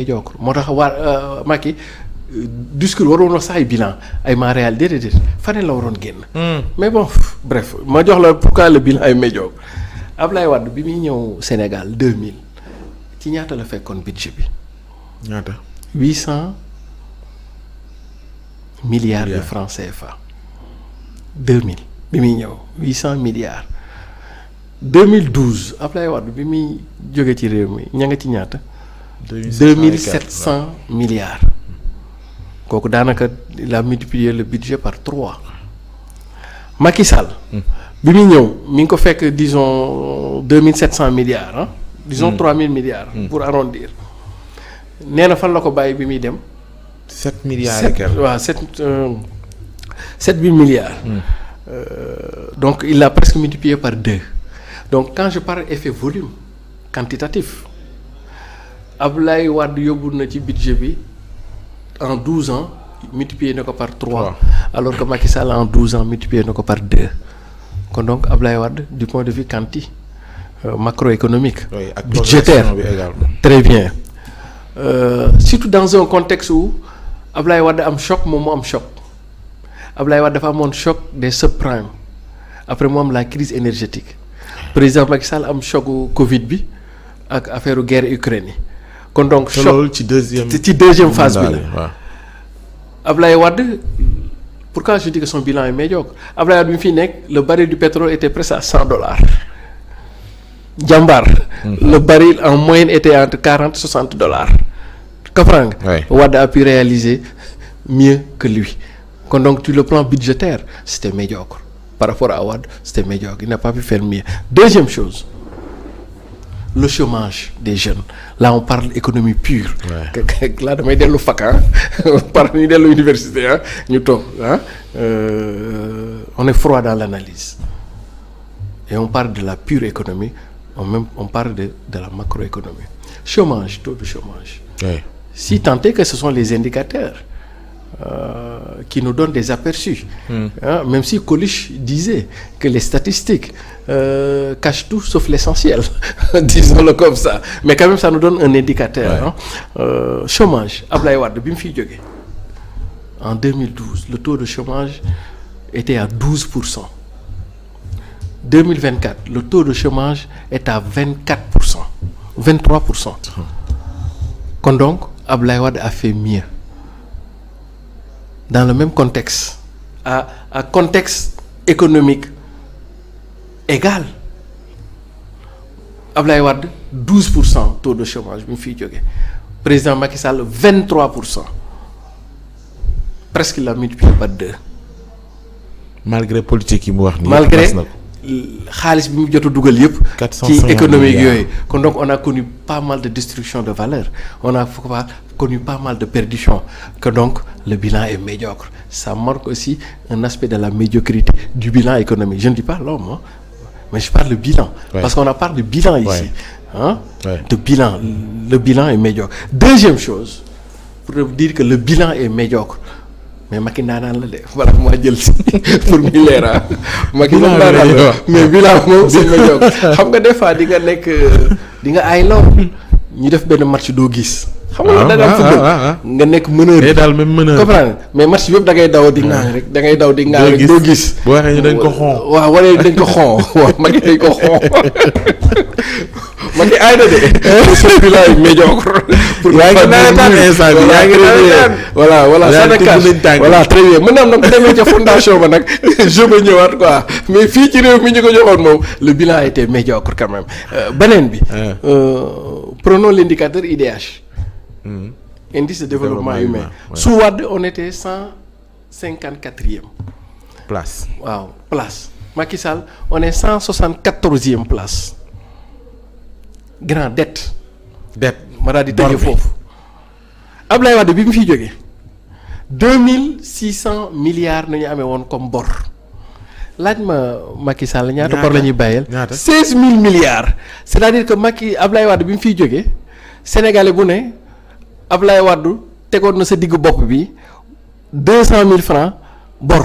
médiocre moo tax waa Macky discours waroon wax sax ay bilan ay Montréal déedéet faneen la waroon génn. mais bon bref ma jox la pourquoi le bilan ay médiocre Ablaye Wade bi muy ñëw Sénégal 2000 ci ñaata la fekkoon budget bi. ñaata. 800 milliards de francs CFA. 2000 bi muy ñëw 800 milliards. 2012 Ablaye Wade bi muy jóge ci réew mi ña nga ci ñaata. 2700 milliards. kooku daanaka il a multiplié le budget par 3. Macky Sall. bi muy ñëw mi ngi ko fekk disons 2700 milliards ah. disons 3000 milliards. pour arrondir. nee na fan la ko bàyyi bi muy dem. 7 milliards et quelques. waaw 7000 milliards. Donc il l'a presque multiplié par 2. Donc quand je parle effet volume quantitatif Ablaye Wade yóbbu na ci budget bi en 12 ans multiplié na ko par 3. Alors que Macky Sall en 12 ans multiplié na ko par 2. kon donc Ablaye Wade du point de vue quanti macroéconomique. Oui, budgétaire très bien. Surtout dans un contexte où Ablaye Wade am choc moom mu am choc Ablaye Wade dafa amoon choc des subprimes après mu am la crise énergétique président Macky Sall am choc Covid bi ak affaire guerre Ukraine yi kon donc. choc ci deuxième phase bi la. Ablaye Wade pourquoi je dis que son bilan est médiocre Ablaye Wade bi mu fi nekk le baril du pétrole était presque à $100. Jambar. Le baril en moyenne était entre $40-60. Comprends nga. Wade a pu réaliser mieux que lui. kon donc sur le plan budgétaire c'était médiocre par rapport à Wade c'était médiocre il n'a pas pu faire mieux. Deuxième chose le chômage des jeunes là on parle économie pure. là damay dellu fac par ñu dellu université ñu toog on est froid dans l'analyse et on parle de la pure économie on parle de la macroéconomie. Chômage, taux de chômage. Si tant est que ce sont les indicateurs qui nous donnent des aperçus. Même si Coluche disait que les statistiques cachent tout sauf l'essentiel, disons-le comme ça. Mais quand même, ça nous donne un indicateur. Chômage, Ablaye Wade, bi mu fiy jógee en 2012, le taux de chômage était à 12%. 2024, le taux de chômage est à 24%, 23%. Kon donc, Ablaye Wade a fait mieux. Dans le même contexte, à contexte économique égal, Ablaye Wade 12% taux de chômage bi mu fiy jógee président Macky Sall 23%. Presque il l'a multiplié par 2. Malgré politique yi mu wax nii. malgré xaalis bi mu jot a dugal yëpp. ci économique yooyu. kon donc on a connu pas mal de destruction de valeur on a connu pas mal de perdition que donc le bilan est médiocre ça marque aussi un aspect de la médiocrité du bilan économique je ne dis pas l'homme mais je parle de bilan. Parce qu'on a parlé de bilan ici. De bilan le bilan est médiocre. Deuxième chose pour dire que le bilan est médiocre. mais Macky naanaan la de voilà moo jël si pour mu leeral. Macky moom naanaan la mais bilan moom c'est médiocre xam nga des fois di nga nekk di nga ay law ñu def benn match doo gis. xam nga da nga football nga nekk meneur bi daal même meneur comprendre mais match bi yëpp da ngay daw di ŋaang rek da ngay daw di ŋaang rek doo gis. boo waxee ñu dañ ko xon. waaw wala dañ ko xon waaw Macky dañ ko xon Macky aay na de. ce bilan est médiocre. yaa ngi naan instant bi yaa ngi naan voilà très bien mën naa am nag bu demee ca fondation ba nag je vais ñëwaat quoi mais fii ci réew mi ñu ko joxoon moom le bilan a été médiocre quand même. beneen bi. prenons l'indicateur IDH. Indice de développement humain. Sous Wade on était 154e place. waaw place Macky Sall on est 174e place. Grand dette ma daal di tëjee foofu Ablaye Wade bi mu fiy jógee 2600 milliards nañu amee woon comme bor laaj ma Macky Sall ñaata bor la ñuy bàyyeel 16000 milliards c'est-à-dire que Ablaye Wade bi mu fiy jógee Sénégalais bu ne Ablaye Wade tegoon na sa diggu bopp bi 200 000 francs bor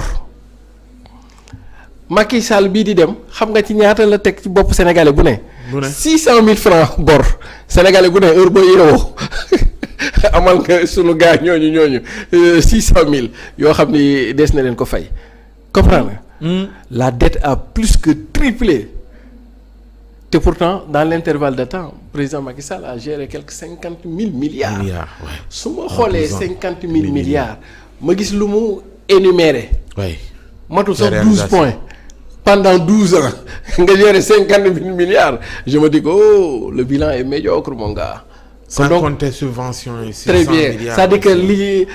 Macky Sall bii di dem xam nga ci ñaata la teg ci bopp Sénégalais bu ne 600 000 francs bor Sénégalais bu ne heure boo yeewoo amal nga sunu gars ñooñu 600 000 yoo xam ni des na leen ko fay comprendre nga. La dette a plus que triplé te pourtant dans l'intervalle de temps président Macky Sall a géré quelques 50 000 milliards. su ma xoolee 50 000 milliards ma gis lu mu énuméré. matul sax 12 points. pendant 12 ans nga géré 50 000 milliards je me dis que le bilan est médiocre mon gars. sans compter subventions yi. très bien c'est-à-dire que lii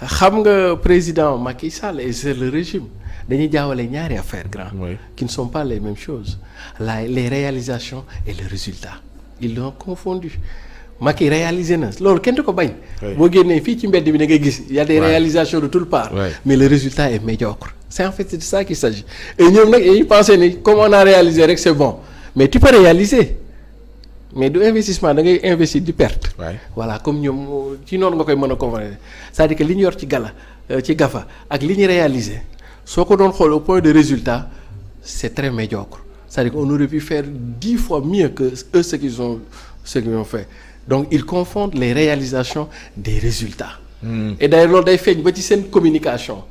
xam nga président Macky Sall et c'est le régime dañuy jaawale ñaari affaires grand. qui ne sont pas les mêmes choses les réalisations et le résultat ils l'ont confondu. Macky réalisé na loolu kenn du ko bañ. boo génnee fii ci mbedd bi da ngay gis y a des réalisations de toutes parts. mais le résultat est médiocre. c'est en fait c'est de ça qu'il s'agit et ñoom nag dañuy penser ni comme on a réalisé rek c'est bon mais tu peux réaliser mais du investissement da ngay investir di perte. voilà comme ñoom ci noonu nga koy mën a comprendre c'est-à-dire que li ñu yor ci ci gafa ak li ñu réaliser soo ko doon xool au point de résultat c'est très médiocre c'est-à-dire qu'on aurait pu faire 10 fois mieux que eux ce qu'ils ont fait. Donc ils confondent les réalisations des résultats. Et d'ailleurs loolu day feeñ ba ci seen communication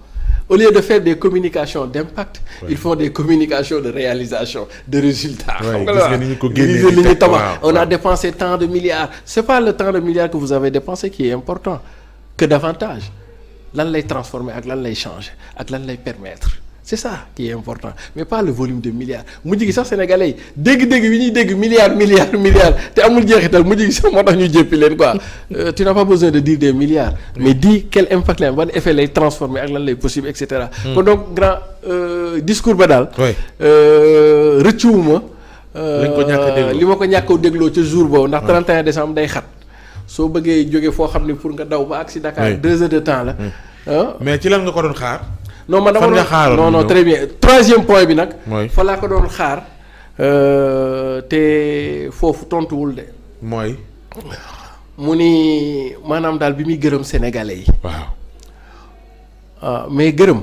au lieu de faire des communications d'impact ils font des communications de réalisation de résultats. xam nga li ñu tabax on a dépensé tant de milliards c'est pas le tant de milliards que vous avez dépensé qui est important que davantage lan lay transformer ak lan lay changer ak lan lay permettre. C'est ça qui est important mais pas le volume de milliards mujj gi sax sénégalais yi dégg-dégg wi ñuy dégg milliards te amul jeexital mujj gi sax moo tax ñu jéppi leen quoi tu n'as pas besoin de dire des milliards mais dis quel impact la ban effet lay transformer ak lan lay possible et cetera. kon donc grand discours ba daal. rëccuwuma. li ma ko ñàkk a dégloo ca jour boobu ndax 31 décembre day xat soo bëggee jóge foo xam ne pour nga daw ba agsi Dakar 2 heures de temps la. mais ci lan nga ko doon xaar. non man dama non très bien troisième point bi nag. fa laa ko doon xaar te foofu tontuwul de. mooy. mu ni maanaam daal bi muy gërëm sénégalais yi. waaw. mais gërëm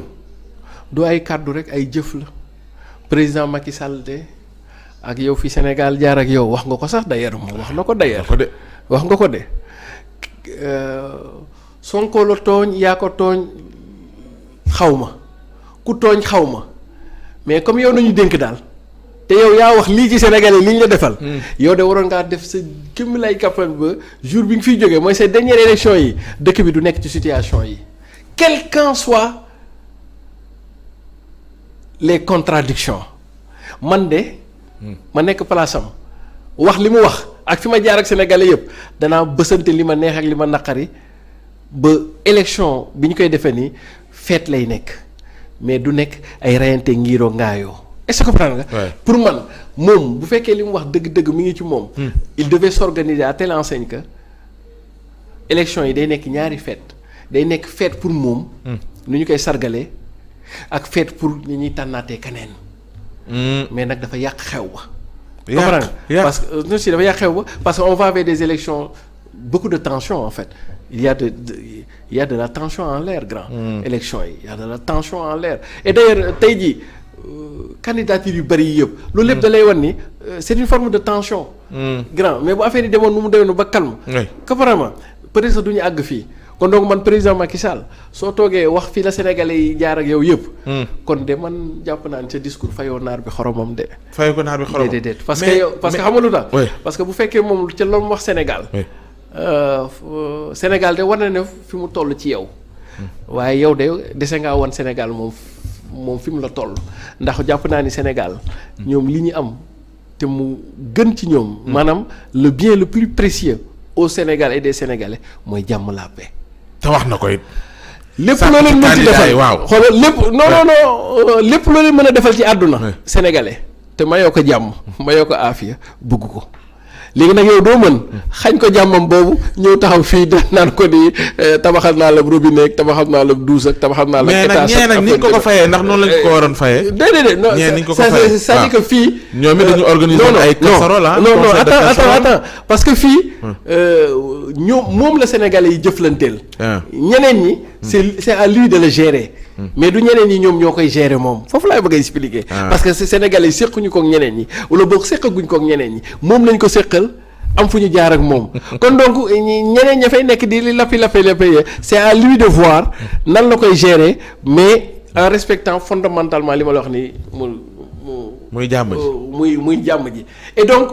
du ay kàddu rek ay jëf la président Macky Sall de ak yow fi Sénégal jaar ak yow wax nga ko sax d'ailleurs moom wax na ko d'ailleurs. wax nga ko de Sonko la tooñ yaa ko tooñ. xaw ma ku tooñ xaw ma mais comme yow nañu dénk daal te yow yaa wax lii ci Sénégalais li ñu la defal. yow de waroon ngaa def sa kéem lay kappan ba jour bi nga fiy jógee mooy ces dernières élections yi dëkk bi du nekk ci situation yi quelles qu'en soient les contradictions man de. ma nekk place am wax li mu wax ak fi ma jaar ak Sénégalais yëpp danaa bësante li ma neex ak li ma naqari ba élection bi ñu koy defee nii. feet lay nekk mais du nekk ay reyante ngiroo ngaayoo est-ce que comprendre nga. pour man moom bu fekkee li mu wax dëgg-dëgg mi ngi ci moom. il devait s'organiser à telle enseigne que élection yi day nekk ñaari fête day nekk fête pour moom. nu ñu koy sargalee ak fête pour ñi ñuy tànnaatee keneen. mais nag dafa yàq xew ba. comprendre nga parce que non si dafa yàq xew ba parce que on va vers des élections beaucoup de tension en fait. Il y a de la tension en l'air grand. élection yi il y a de la tension en l'air et d'ailleurs tey jii candidature yu bari yi yëpp. loolu lépp da lay wan ni c'est une forme de tension. grand mais bu affaire yi demoon nu mu demee ba calme. carrément peut-être sax du ñu àgg fii kon donc man président Macky Sall soo toogee wax fii la Sénégalais yi jaar ak yow yëpp. kon de man jàpp naa ne sa discours fayoo naar bi xoromam de. fayoo ko naar bi xoromam déedéet parce que yow parce que xam nga lu tax. parce que bu fekkee moom ca loolu mu wax Sénégal. Sénégal de war na ne fi mu toll ci yow waaye yow de dese ngaa wan Sénégal moom fi mu la toll ndax jàpp naa ni Sénégal ñoom li ñu am te mu gën ci ñoom maanaam le bien le plus précieux au Sénégal et des Sénégalais mooy jàmm la paix. te wax na ko it. lépp loo leen mën ci defal xoolal lépp non lépp loo leen mën a defal ci àdduna sénégalais te mayoo ko jàmm mayoo ko aafiya bugg ko. léegi nag yow doo mën xañ ko jàmmam boobu ñëw taxaw fii naan ko di tabaxal naa la robinet ak tabaxal naa la douche ak tabaxal naa la. étage mais nag ñee nag ni ñu ko fayee ndax noonu lañ ko waroon fayee. déedéet non c'est-à-dire que fii. ñoom it dañu organiser ay casserole non attends parce que fii ñoom moom la Sénégalais yi jëflanteel. ñeneen ñi c'est à lui de le gérer. mais du ñeneen ñi ñoom ñoo koy gérer moom foofu laay bëgg a expliquer. parce que Sénégalais yi séquñu koog ñeneen ñi wala boog séqaguñ koog ñeneen ñi moom lañ ko séqal am fu ñu jaar ak moom kon donc ñeneen ña fay nekk di li lappi c'est à lui de voir nan la koy gérer mais en respectant fondamentalement li ma la wax ni muy jàmm ji muy jàmm ji et donc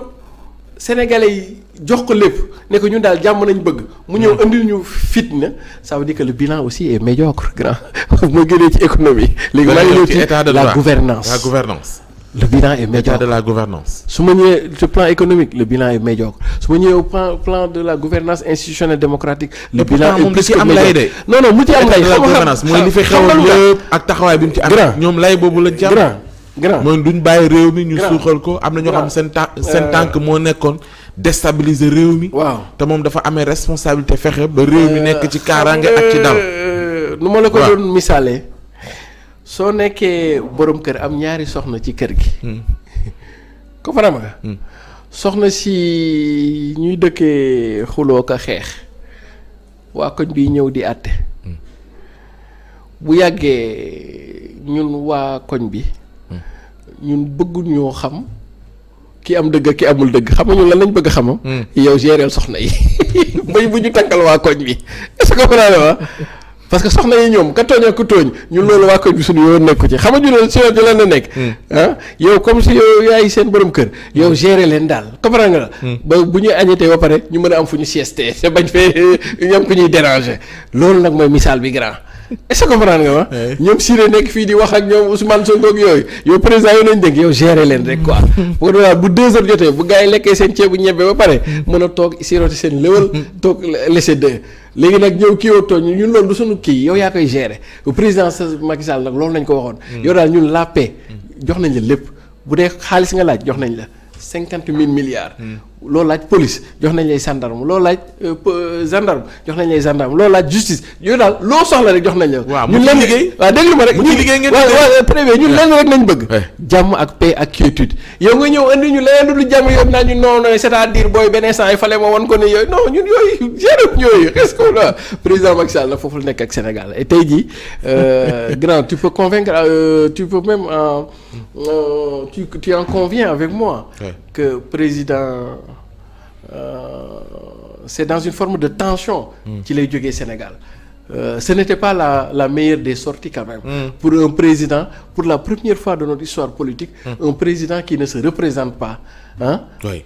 sénégalais yi jox ko lépp ne ko ñun daal jàmm nañ bëgg mu ñëw andil ñu fitna ça veut dire que le bilan aussi est médiocre grand moo gënee ci économie léegi maa ngi ñëw ci la gouvernance le bilan est médiocre. État de la gouvernance. su ma ñëwee le plan économique le bilan est médiocre su ma ñëwee au plan de la gouvernance institutionnelle démocratique le bilan est plus que médiocre. non mu ci am lay la gouvernance mooy li fi xewoon yëpp ak taxawaay bi mu ci am. ñoom lay boobu lañ ci am. grand mooy duñ bàyyi réew mi ñu suuxal ko am na ñoo xam seen tànk moo nekkoon déstabiliser réew mi. waaw te moom dafa amee responsabilité fexe ba réew mi nekk ci kaaraange ak ci dal. nu ma la ko doon misaalee. soo nekkee borom kër am ñaari soxna ci kër gi. ko farama nga soxna si ñuy dëkkee xuloo ko xeex waa koñ bi ñëw di àtte bu yàggee ñun waa koñ bi ñun bëggul ñoo xam ki am dëgg ki amul dëgg xam nga ñun lan lañ bëgg xamam yow géreel soxna yi bay bu ñu tànkal waa koñ bi est-ce que comprendre parce que soxna yi ñoom ka tooñ ak ku tooñ ñun loolu waa koñ bi suñu yoon nekku ci xam nga ñu ne si yoon di leen a nekk yow comme si yow yaay seen borom kër yow gérer leen daal comprendre nga la ba bu ñuy añetee ba pare ñu mën a am fu ñu sieste te bañ fee ñoom ku ñuy déranger loolu nag mooy misaal bi grand est-ce que comprendre nga ma ñoom Siré nekk fii di wax ak ñoom Ousmane Sonko ak yooyu yow président yow nañ dénk yow gérer leen rek quoi bu ko defee bu 2 heures jotee bu gars yi lekkee seen ceebu ñebbe ba pare mën a toog siroté seen léwal toog laisser deux léegi nag ñëw kii yoo tooñ ñun loolu du suñu kii yow yaa koy gérer bu président Macky Sall nag loolu lañ ko waxoon yow daal ñun la paix jox nañ la lépp bu dee xaalis nga laaj jox nañ la 50 000 milliards loolu laaj police jox nañ lay gendarme loolu laaj gendarme jox nañ lay gendarme loolu laaj justice yooyu daal loo soxla rek jox nañ la. waaw ñun leen liggéey waaw déglu ma rek. mu ci liggéey ngeen waaw très bien ñun leen rek nañ bëgg. jàmm ak paix ak quiétude yow nga ñëw andi ñu leneen lu jàmm yow naa ñu non non c'est-à-dire booy benn instant il fallait ma won ko ne yooyu non ñun yooyu gérer yooyu est-ce que là président Macky Sall nag foofu la nekk ak Sénégal et tey jii grand tu peux convaincre tu peux même tu en conviens avec moi. que président. C'est dans une forme de tension ci lay jógee Sénégal ce n'était pas la meilleure des sorties quand même pour un président pour la première fois de notre histoire politique un président qui ne se représente pas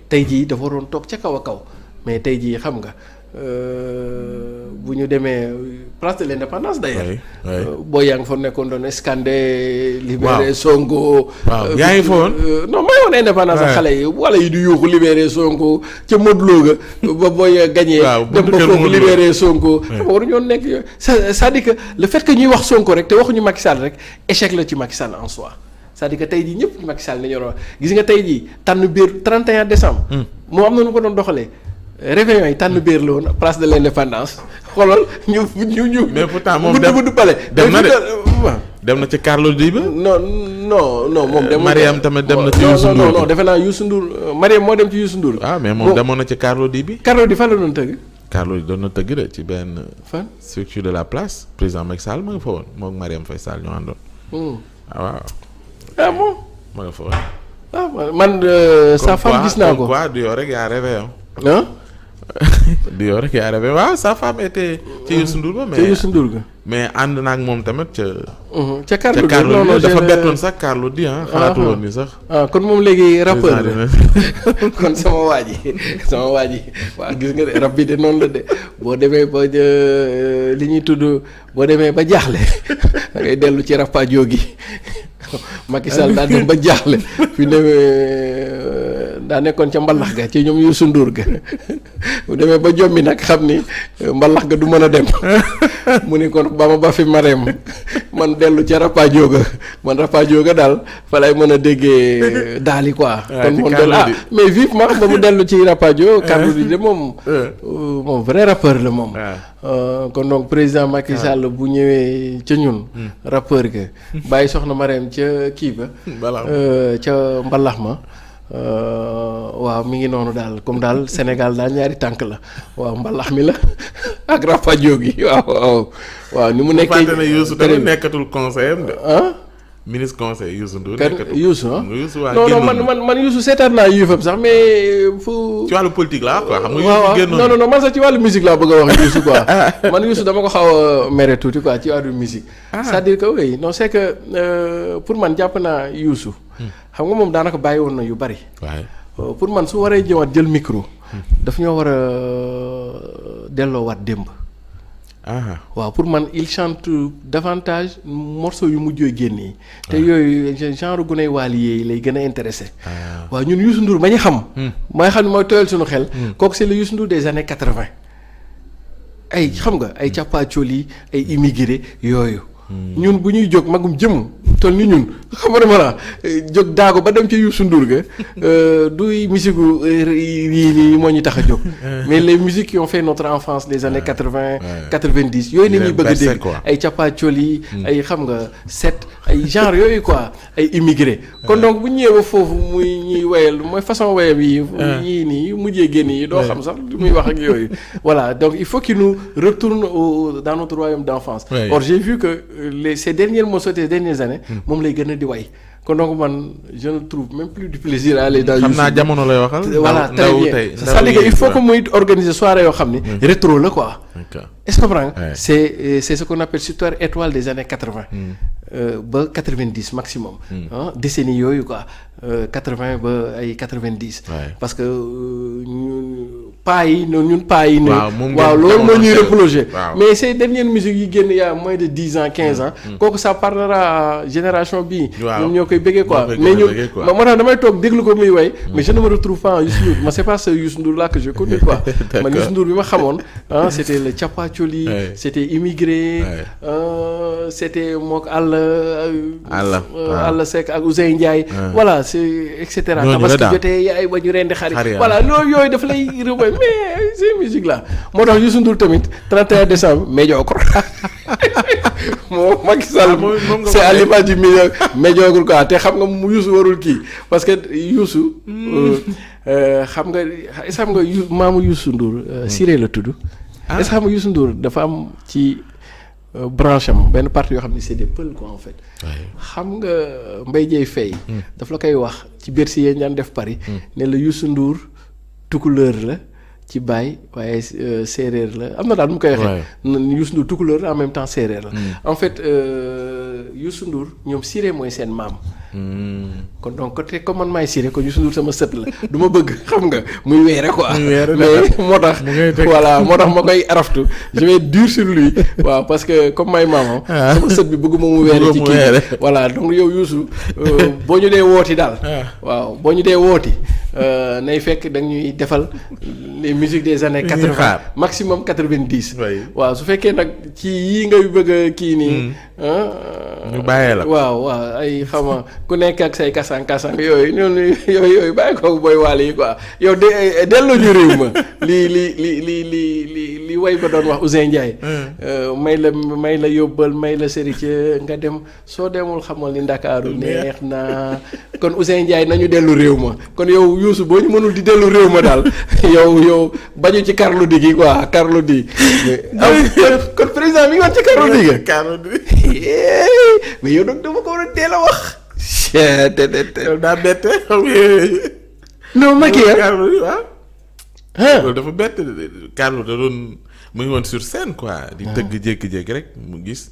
tey jii dafa waroon toog ca kaw a kaw mais tey jii xam nga bu ñu demee place de l'indépendance d'ailleurs boo yaa ngi fa nekkoon doon scandé libéré Sonko waaw yaa ngi fa woon non may woon indépendance ak xale yi wala yi di yuuxu libéré Sonko ca Modou Lo ga ba booy gagné dem ba foofu libéré Sonko waru ñoon nekk yooyu c'est-à-dire que le fait que ñuy wax Sonko rek te waxuñu Macky Sall rek échec la ci Macky Sall en soi c'est-à-dire que tey jii ñëpp ci Macky Sall nañu wax gis nga tey jii tànn biir 31 décembre moo am na nu ko doon doxalee réveillon yi tànn biir la woon place de l'indépendance xoolal ñu. mais pourtant moom du pale dem na ci Carlou D ba. non moom. dem Mariam tamit dem na ci Youssou Ndour non defe naa Youssou Ndour Mariam moo dem ci Youssou Ndour. ah mais moom demoon na ci Carlou D bi. Carlou D fan la doon tëgg. Carlou D doon na tëgg de ci benn. fan structure de la place président Macky Sall ma nga fa woon moom Mariam Faye Sall ñoo àndoon. waaw. ah bon. ma nga fa woon. ah man sa femme gis naa ko. comme quoi du yow rek yaa réveillon. ah. di yow rek yaa rêvé waaw sa femme était ci Youssou Ndour ba mais ca Youssou Ndour ga mais ànd naag moom tamit ca Carlou D dafa bettoon sax Carlou D xalaatu woon ni sax kon moom léegi rappeur la kon sama waa ji waaw gis nga de rap bi de noonu la de boo demee ba li ñuy tudd boo demee ba jaaxle da ngay dellu ci rapajo gi Macky Sall daa dem ba jaaxle fi ne daa nekkoon ca mbalax ga ci ñoom Youssou Ndour ga bu demee ba jommi nag xam ni mbalax ga du mën a dem mu ni kon ba ma ba fi mareem man dellu ca rapajo ga man rapajo ga daal fa lay mën a déggee daali quoi kon moom dellu mais vivement ba mu dellu ci rapajo Carlou D de moom vrai rappeur la moom kon donc président Macky Sall bu ñëwee ca ñun rappeur ga bàyyi soxna mareem ca kii ba ca mbalax ma waaw mi ngi noonu daal comme daal Sénégal daal ñaari tànk la waaw mbalax mi la ak rapajo gi waaw ni mu nekkee fàtte na Youssou tamit nekkatul conseiller am de ministre conseil Youssou Ndour. kan Youssou ah. non man Youssou seetaan naa yëfam sax mais fu. ci wàllu politique la quoi xam nga Youssou génnoon non man sax ci wàllu musique laa bëgg a wax Youssou quoi man Youssou dama ko xaw a mere tuuti quoi ci wàllu musique. c'est-à-dire que oui non c'est que pour man jàpp naa Youssou. xam nga moom daanaka bàyyi woon na yu bari. pour man su waree ñëwaat jël micro. daf ñoo war a delloowaat démb. waaw pour man il chante davantage morceau yu mujjee génnee. te yooyu genre guney waali yi lay gën a intéressé. waaw ñun Youssou Ndour ma ñu xam. mooy xam ne mooy tooyal suñu xel. kooku c'est le Youssou Ndour des années 80. ay xam nga ay càppaacoli ay immigré yooyu. ñun bu ñuy jóg magum jëm toll ni ñun xam nga la jóg daago ba dem ci Youssou Ndour ga duy musique yii nii moo ñu tax a jóg. mais les musiques qui ont fait notre enfance les années 80 90 yooyu la ñuy bëgg a dégg ay capaacoli ay xam nga set ay genre yooyu quoi ay immigré. kon donc bu ñu ñëwee ba foofu muy ñuy wayal mooy façon wayam yi. yii nii mujjee génn yi doo xam sax lu muy wax ak yooyu. voilà donc il faut qu'il nous retourne dans notre royaume d'enfance. Or j'ai vu que ces derniers morceaux des dernières années. moom lay gën a di way. kon donc man je ne trouve même plus du plaisir à aller dans. xam naa jamono lay waxal. voilà très bien c'est-à-dire que il faut que muy organiser soirée yoo xam ni. rétro la quoi. est-ce que comprends nga. c'est ce qu'on appelle surtout étoile des années 80. ba 90 maximum. décennie yooyu quoi 80 ba ay 90. parce que ñun paa yi ñun paa yi. waaw loolu moo ñuy replonger. mais ces dernières musiques yi génn y a moins de 10 ans 15 ans. kooku ça parlera génération bii. ñoom ñoo koy bëggee quoi mais ñun moo tax damay toog déglu ko muy way. mais je ne me retrouve pas en Youssou Ndour mais c'est pas ce Youssou Ndour là que je connais quoi. man Youssou Ndour bi ma xamoon c'était le Thiapathioli. c'était immigré. c'était mook Alla Seck ak Ousseyn Ndiaye. voilà c'est et cetera. tabaski jotee yaay ba ñu rendi xarit. voilà loolu yooyu daf lay rëbëy mais ces musiques là moo tax Youssou Ndour tamit 31 décembre médiocre. moo Macky Sall c'est à l'image du médiocre quoi te xam nga mu Youssou warul kii parce que Youssou. xam nga maamu Youssou Ndour. Siré la tudd. est-ce que xam nga Youssou Ndour dafa am ci. branche am benn partie yoo xam ne c'est des Peuls quoi en fait. xam nga Mbaye Dièye Faye. daf la koy wax ci Bercy yéen daan def Paris. ne la Youssou Ndour tukulóor la ci baay waaye séeréer la am na daal mu koy waxee. Youssou Ndour tukulóor la en même temps séeréer la. en fait Youssou Ndour ñoom Siré mooy seen maam. kon donc côté comme man maay Siré kon Youssou Ndour sama sët la du ma bëgg xam nga muy weere quoi. mais moo tax voilà moo tax ma koy araftu je vais dur sur lui waaw parce que comme may maamam sama sët bi bëgguma mu weere ci kii voilà donc yow Youssou boo ñu dee wooti daal waaw boo ñu dee wooti nay fekk da ñuy defal les musiques des années 80 maximum 90 waaw su fekkee nag ci yii ngay bëgg a kii nii ñu bàyyee la waaw ay xama ku nekk ak say kasang yooyu ñooñu yooyu bàyyi ko booy waale yi quoi yow delloo ñu réew ma li way ba doon wax Ousseyn Ndiaye. may la yóbbal may la séritie nga dem soo demul xamal ni Ndakaaru neex na kon Ousseyn Ndiaye nañu dellu réew ma kon yow Youssou boo ñu mënul di dellu réew ma daal yow bañu ci Carlou D gi quoi Carlou D. kon président mi ngi woon ci Carlou D ga. Carlou D mais yow nag dama ko war a teel a wax. daa bette xam non Macky loolu dafa bett Carlou da doon mu ngi woon sur scène quoi. di tëgg jékki-jékki rek mu gis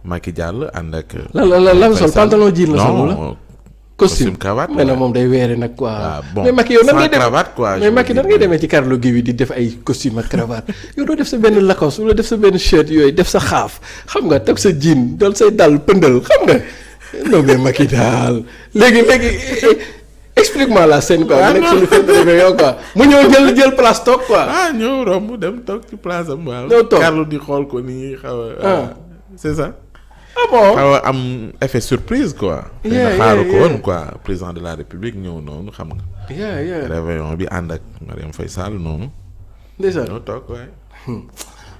Macky jàll ànd ak. la sol pantalon jean la sol la. costume cravate mais nag moom day weere nag quoi. mais Macky yow nan ngay dem mais Macky nan ngay demee ci Carlou gi bi di def ay costume ak cravate yow doo def sa benn Lacoste wala def sa benn shirt yooyu def sa xaaf xam nga teg sa jean dal say dàll pëndal xam nga non mais Macky daal léegi explique-moi la scène quoi. nekk suñu fête yow quoi mu ñëw jël place toog quoi. ñëw romb dem toog ci place am waaw. ñëw toog Carlou di xool ko nii xaw a. c'est ça. bon xaw a am effet surprise quoi. yeah xaaru ko woon quoi président de la république ñëw noonu xam nga. réveillon bi ànd ak Marième Faye Sall noonu. ndeysaan ñoo toog waaye.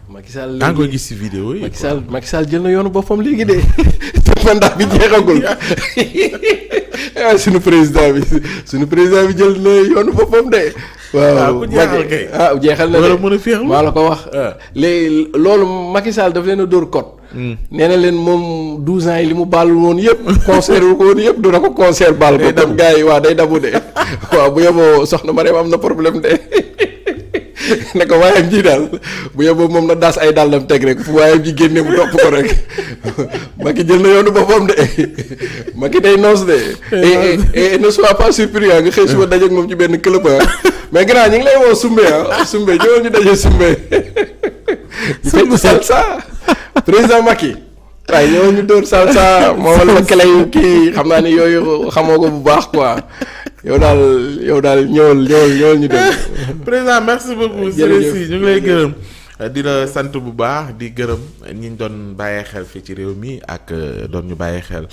Macky Sall léegi ko gis ci vidéo yi. Macky Sall jël na yoonu boppam léegi de. mandat bi jeexagul. suñu président bi jël na yoonu boppam de. waaw ku jeexal kay jeexal na de mën a féexlu maa la ko wax. léegi loolu Macky Sall daf leen a dóor code. nee na leen moom 12 ans yi li mu baalul woon yëpp concert wu ko woon yëpp dina ko concert baal ko comme gars yi waaw day dabu de waaw bu yeboo soxna Mariam am na problème de ne ko waayam ji daal bu yeboo moom na daas ay dàllam teg rek fu waayam ji génne mu topp ko rek Macky jël na yoonu boppam de Macky day noos de et ne sois pas surpris nga xëy suba dajeeg moom ci benn club mais gannaaw ñu ngi lay woo Sumbe ñëwal ñu daje Sumbe ñu fekk salsa président Macky waaye ñëwal ñu dóor salsa moomal ma clé yu kii xam naa ni yooyu xamoo ko bu baax quoi yow daal ñëwal ñu dem. président merci beaucoup. jërëjëf ñu ngi lay gërëm. di la sant bu baax di gërëm ñi ñu doon bàyyee xel fii ci réew mi ak doon ñu bàyyee xel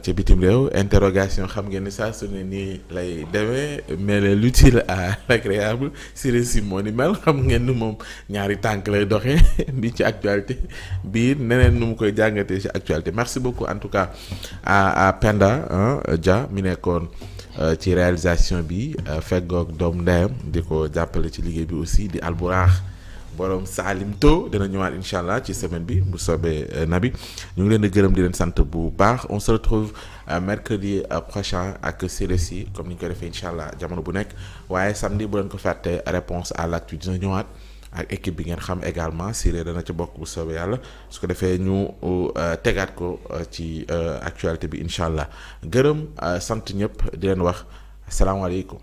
ca bitim réew interrogation xam ngeen ni saa su ne nii lay demee mais l'utile à l'agréable Siré Sy moo ni mel xam ngeen ni moom ñaari tànk lay doxee bi ci actualité biir neneen nu mu koy jàngatee ci actualité merci beaucoup en tout cas à Penda Dia mi nekkoon ci réalisation bi feggoog doom ndeyam di ko jàppale ci liggéey bi aussi di Alburaax borom Salim To dina ñëwaat incha allah ci semaine bi bu soobee Nabi ñu ngi leen di gërëm di leen sant bu baax on se retrouve mercredi prochain ak Siré Sy comme ni ñu ko defee incha allah jamono bu nekk waaye samedi bu leen ko fàtte réponse à l'actu dina ñëwaat ak équipe bi ngeen xam également Siré dana ci bokk bu soobee yàlla su ko defee ñu tegaat ko ci actualité bi incha allah gërëm sant ñëpp di leen wax asalaamaaleykum.